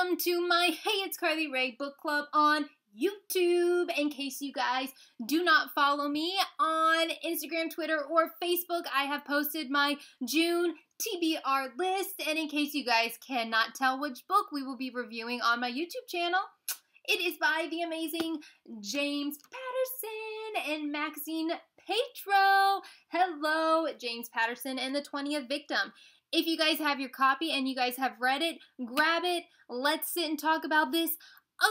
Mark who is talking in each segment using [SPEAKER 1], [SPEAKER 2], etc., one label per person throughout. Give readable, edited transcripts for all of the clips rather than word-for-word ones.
[SPEAKER 1] welcome to my Hey It's Carly Rae book club on YouTube. In case you guys do not follow me on Instagram, Twitter, or Facebook, I have posted my June TBR list. And in case you guys cannot tell which book we will be reviewing on my YouTube channel, it is by the amazing James Patterson and Maxine Petro. Hello, James Patterson and the 20th Victim. If you guys have your copy and you guys have read it, grab it. Let's sit and talk about this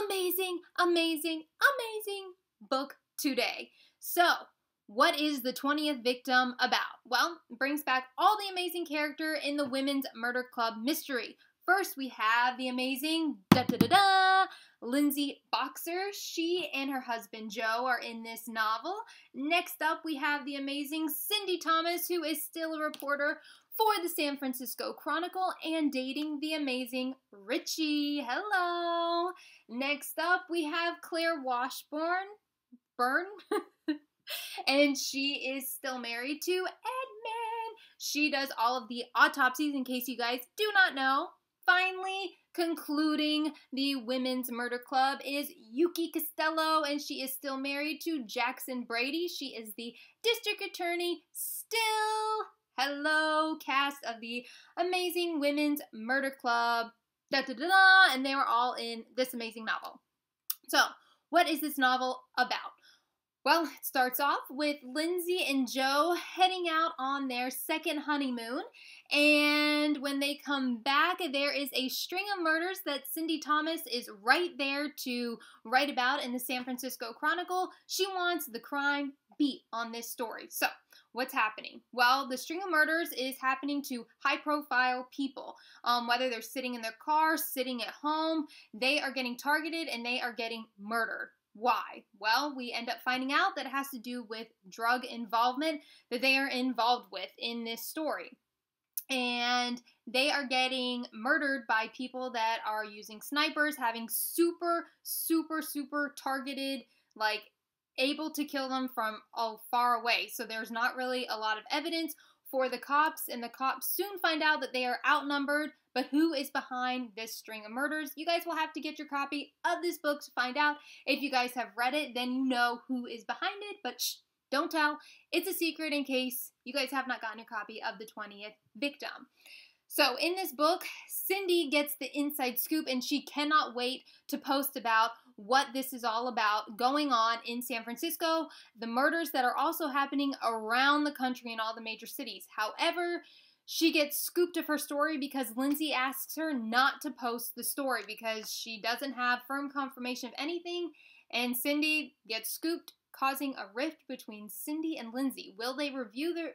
[SPEAKER 1] amazing, amazing, amazing book today. So, what is the 20th Victim about? Well, it brings back all the amazing character in the Women's Murder Club mystery. First, we have the amazing Lindsay Boxer. She and her husband Joe are in this novel. Next up, we have the amazing Cindy Thomas, who is still a reporter for the San Francisco Chronicle and dating the amazing Richie. Hello. Next up, we have Claire Washburn. And she is still married to Edmund. She does all of the autopsies, in case you guys do not know. Finally, concluding the Women's Murder Club is Yuki Costello, and she is still married to Jackson Brady. She is the district attorney still. Hello, cast of the amazing Women's Murder Club. And they were all in this amazing novel. So, what is this novel about? Well, it starts off with Lindsay and Joe heading out on their second honeymoon, and when they come back, there is a string of murders that Cindy Thomas is right there to write about in the San Francisco Chronicle. She wants the crime beat on this story. So, what's happening? Well, the string of murders is happening to high-profile people. Whether they're sitting in their car, sitting at home, they are getting targeted and they are getting murdered. Why? Well, we end up finding out that it has to do with drug involvement that they are involved with in this story. And they are getting murdered by people that are using snipers, having super targeted, like, able to kill them from far away. So there's not really a lot of evidence for the cops, and the cops soon find out that they are outnumbered. But who is behind this string of murders? You guys will have to get your copy of this book to find out. If you guys have read it, then you know who is behind it, but shh, don't tell. It's a secret in case you guys have not gotten your copy of the 20th Victim. So in this book, Cindy gets the inside scoop, and she cannot wait to post about what this is all about going on in San Francisco, the murders that are also happening around the country in all the major cities. However, she gets scooped of her story because Lindsay asks her not to post the story because she doesn't have firm confirmation of anything, and Cindy gets scooped, causing a rift between Cindy and Lindsay. Will they review the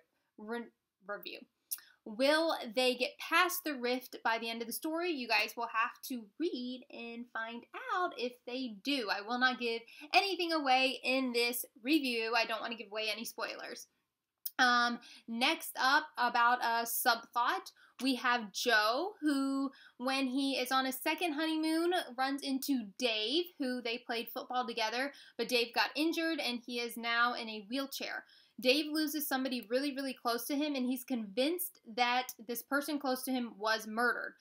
[SPEAKER 1] review? Will they get past the rift by the end of the story? You guys will have to read and find out if they do. I will not give anything away in this review. I don't want to give away any spoilers. Next up, about a subplot, we have Joe, who, when he is on his second honeymoon, runs into Dave, who they played football together, but Dave got injured and he is now in a wheelchair. Dave loses somebody really close to him, and he's convinced that this person close to him was murdered.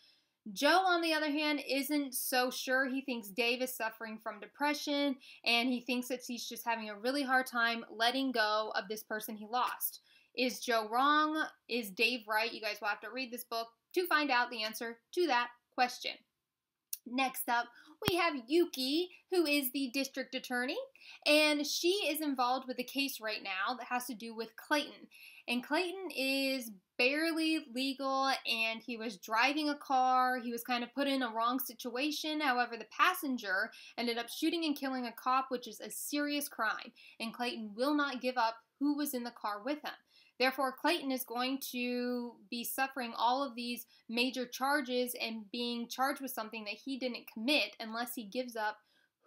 [SPEAKER 1] Joe, on the other hand, isn't so sure. He thinks Dave is suffering from depression, and he thinks that he's just having a really hard time letting go of this person he lost. Is Joe wrong? Is Dave right? You guys will have to read this book to find out the answer to that question. Next up, we have Yuki, who is the district attorney, and she is involved with a case right now that has to do with Clayton. And Clayton is barely legal, and he was driving a car. He was kind of put in a wrong situation. However, the passenger ended up shooting and killing a cop, which is a serious crime, and Clayton will not give up who was in the car with him. Therefore, Clayton is going to be suffering all of these major charges and being charged with something that he didn't commit unless he gives up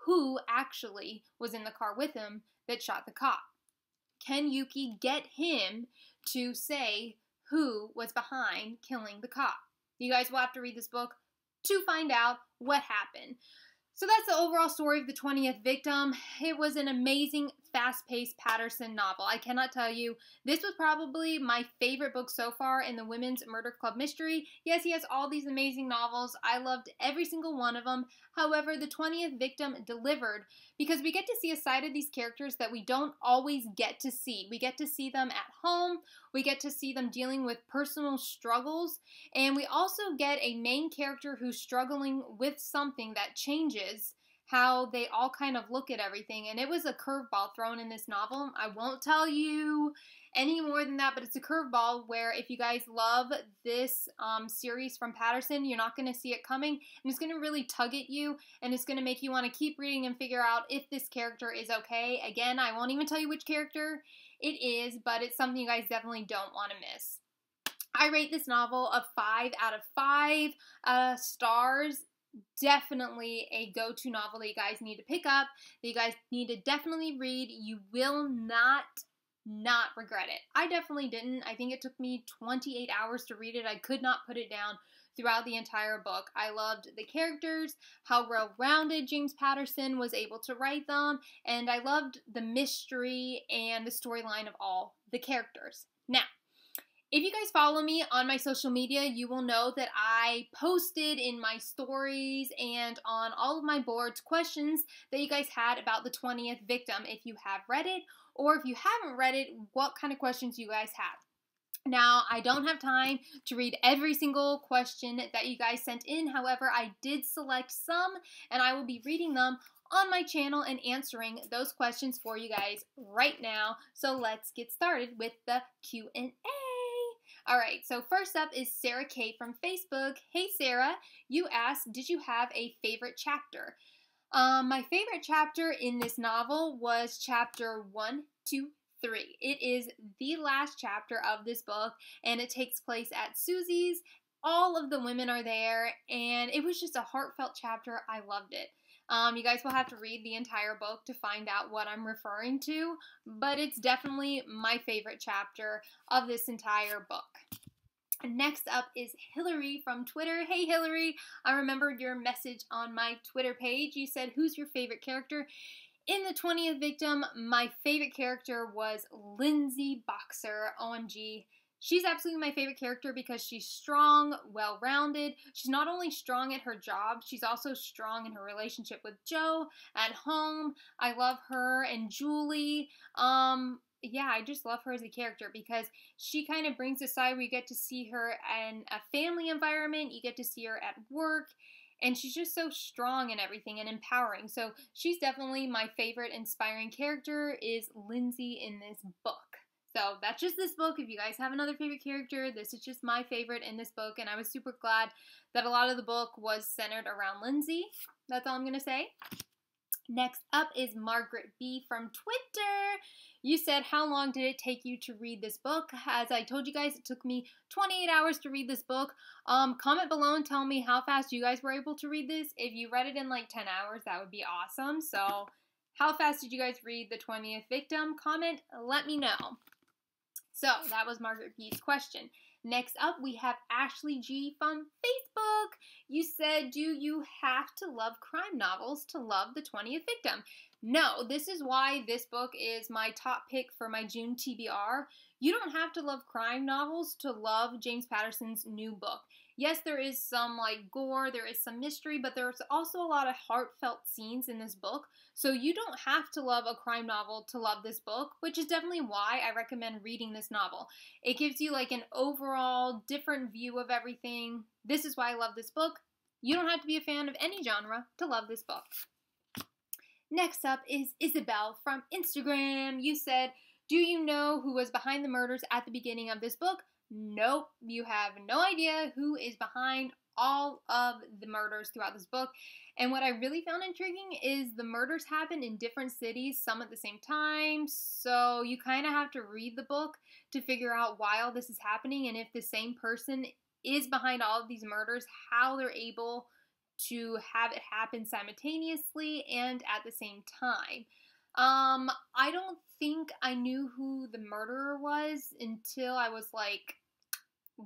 [SPEAKER 1] who actually was in the car with him that shot the cop. Can Yuki get him to say who was behind killing the cop? You guys will have to read this book to find out what happened. So that's the overall story of The 20th Victim. It was an amazing, fast-paced Patterson novel. I cannot tell you, this was probably my favorite book so far in the Women's Murder Club mystery. Yes, he has all these amazing novels. I loved every single one of them. However, The 20th Victim delivered because we get to see a side of these characters that we don't always get to see. We get to see them at home. We get to see them dealing with personal struggles. And we also get a main character who's struggling with something that changes how they all kind of look at everything. And it was a curveball thrown in this novel. I won't tell you any more than that, but it's a curveball where if you guys love this series from Patterson, you're not going to see it coming. And it's going to really tug at you, and it's going to make you want to keep reading and figure out if this character is okay. Again, I won't even tell you which character it is, but it's something you guys definitely don't want to miss. I rate this novel a 5 out of 5 stars. Definitely a go-to novel that you guys need to pick up, that you guys need to definitely read. You will not regret it. I definitely didn't. I think it took me 28 hours to read it. I could not put it down throughout the entire book. I loved the characters, how well-rounded James Patterson was able to write them, and I loved the mystery and the storyline of all the characters. Now, if you guys follow me on my social media, you will know that I posted in my stories and on all of my boards questions that you guys had about The 20th Victim. If you have read it, or if you haven't read it, what kind of questions you guys have. Now, I don't have time to read every single question that you guys sent in. However, I did select some, and I will be reading them on my channel and answering those questions for you guys right now. So let's get started with the Q&A. Alright, so first up is Sarah K from Facebook. Hey Sarah, you asked, did you have a favorite chapter? My favorite chapter in this novel was chapter 1, 2, 3. It is the last chapter of this book, and it takes place at Susie's. All of the women are there, and it was just a heartfelt chapter. I loved it. You guys will have to read the entire book to find out what I'm referring to, but it's definitely my favorite chapter of this entire book. Next up is Hillary from Twitter. Hey Hillary, I remembered your message on my Twitter page. You said, who's your favorite character? In The 20th Victim, my favorite character was Lindsay Boxer. OMG. She's absolutely my favorite character because she's strong, well-rounded. She's not only strong at her job, she's also strong in her relationship with Joe at home. I love her and Julie. Yeah, I just love her as a character because she kind of brings a side where you get to see her in a family environment, you get to see her at work, and she's just so strong and everything and empowering. So she's definitely my favorite inspiring character is Lindsay in this book. So that's just this book. If you guys have another favorite character, this is just my favorite in this book, and I was super glad that a lot of the book was centered around Lindsay. That's all I'm going to say. Next up is Margaret B from Twitter. You said, how long did it take you to read this book? As I told you guys, it took me 28 hours to read this book. Comment below and tell me how fast you guys were able to read this. If you read it in like 10 hours, that would be awesome. So how fast did you guys read The 20th Victim? Comment, let me know. So that was Margaret B's question. Next up, we have Ashley G from Facebook. You said, do you have to love crime novels to love The 20th Victim? No, this is why this book is my top pick for my June TBR. You don't have to love crime novels to love James Patterson's new book. Yes, there is some like gore, there is some mystery, but there's also a lot of heartfelt scenes in this book. So you don't have to love a crime novel to love this book, which is definitely why I recommend reading this novel. It gives you like an overall different view of everything. This is why I love this book. You don't have to be a fan of any genre to love this book. Next up is Isabel from Instagram. You said, do you know who was behind the murders at the beginning of this book? Nope, you have no idea who is behind all of the murders throughout this book. And what I really found intriguing is the murders happen in different cities, some at the same time. So you kind of have to read the book to figure out why all this is happening and if the same person is behind all of these murders, how they're able to have it happen simultaneously and at the same time. I don't think I knew who the murderer was until I was like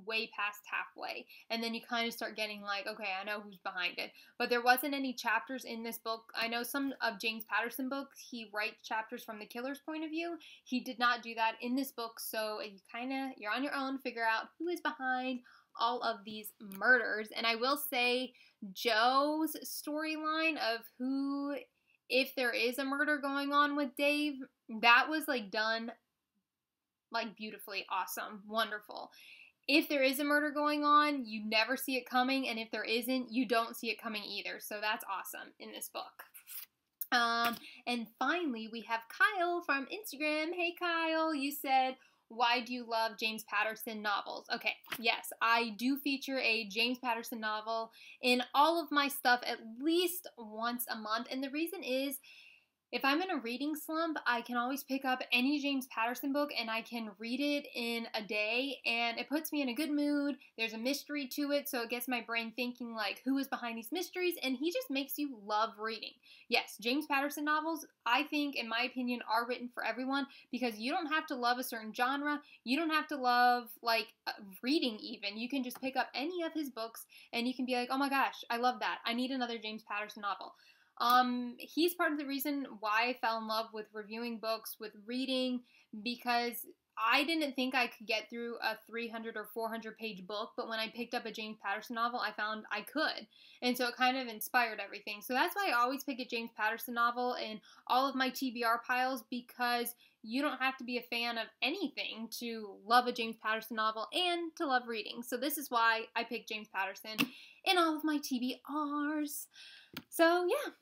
[SPEAKER 1] way past halfway. And then you kind of start getting like, okay, I know who's behind it. But there wasn't any chapters in this book. I know some of James Patterson books, he writes chapters from the killer's point of view. He did not do that in this book. So you're on your own to figure out who is behind all of these murders. And I will say Joe's storyline of who, if there is a murder going on with Dave, that was like done like beautifully, awesome, wonderful. If there is a murder going on, you never see it coming, and if there isn't, you don't see it coming either. So that's awesome in this book. And finally, we have Kyle from Instagram. Hey Kyle, you said, why do you love James Patterson novels? Okay, yes, I do feature a James Patterson novel in all of my stuff at least once a month, and the reason is, if I'm in a reading slump, I can always pick up any James Patterson book and I can read it in a day, and it puts me in a good mood. There's a mystery to it, so it gets my brain thinking like, who is behind these mysteries? And he just makes you love reading. Yes, James Patterson novels, I think, in my opinion, are written for everyone, because you don't have to love a certain genre. You don't have to love like reading even. You can just pick up any of his books and you can be like, oh my gosh, I love that. I need another James Patterson novel. He's part of the reason why I fell in love with reviewing books, with reading, because I didn't think I could get through a 300 or 400 page book, but when I picked up a James Patterson novel, I found I could. And so it kind of inspired everything. So that's why I always pick a James Patterson novel in all of my TBR piles, because you don't have to be a fan of anything to love a James Patterson novel and to love reading. So this is why I picked James Patterson in all of my TBRs. So yeah.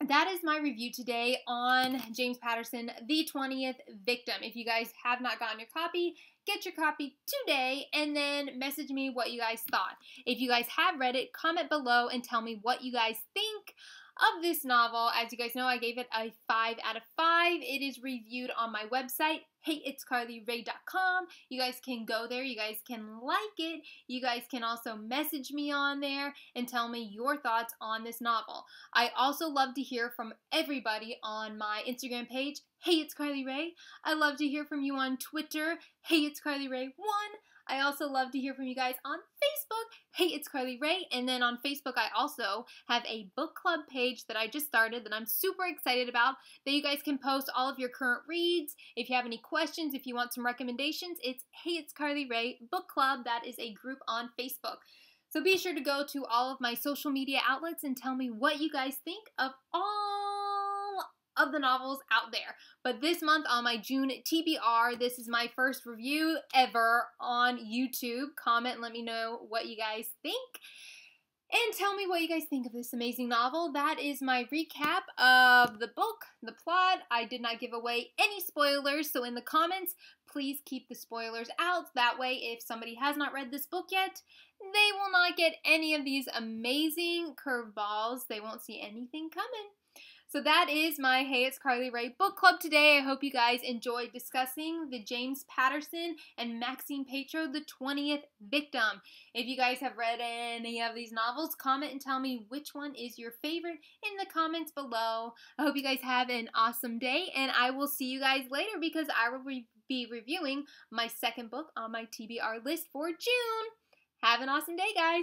[SPEAKER 1] That is my review today on James Patterson, The 20th Victim. If you guys have not gotten your copy, get your copy today and then message me what you guys thought. If you guys have read it, comment below and tell me what you guys think of this novel. As you guys know, I gave it a 5 out of 5. It is reviewed on my website, heyitscarlyrae.com. You guys can go there. You guys can like it. You guys can also message me on there and tell me your thoughts on this novel. I also love to hear from everybody on my Instagram page, Hey It's Carly Rae. I love to hear from you on Twitter, Hey It's Carly Rae 1. I also love to hear from you guys on Facebook, Hey It's Carly Rae. And then on Facebook, I also have a book club page that I just started that I'm super excited about, that you guys can post all of your current reads. If you have any questions, if you want some recommendations, it's Hey It's Carly Rae Book Club. That is a group on Facebook. So be sure to go to all of my social media outlets and tell me what you guys think of all of the novels out there. But this month on my June TBR, this is my first review ever on YouTube. Comment and let me know what you guys think. And tell me what you guys think of this amazing novel. That is my recap of the book, the plot. I did not give away any spoilers, so in the comments, please keep the spoilers out. That way, if somebody has not read this book yet, they will not get any of these amazing curveballs. They won't see anything coming. So that is my Hey It's Carly Rae book club today. I hope you guys enjoyed discussing the James Patterson and Maxine Petro, The 20th Victim. If you guys have read any of these novels, comment and tell me which one is your favorite in the comments below. I hope you guys have an awesome day, and I will see you guys later because I will be reviewing my second book on my TBR list for June. Have an awesome day, guys.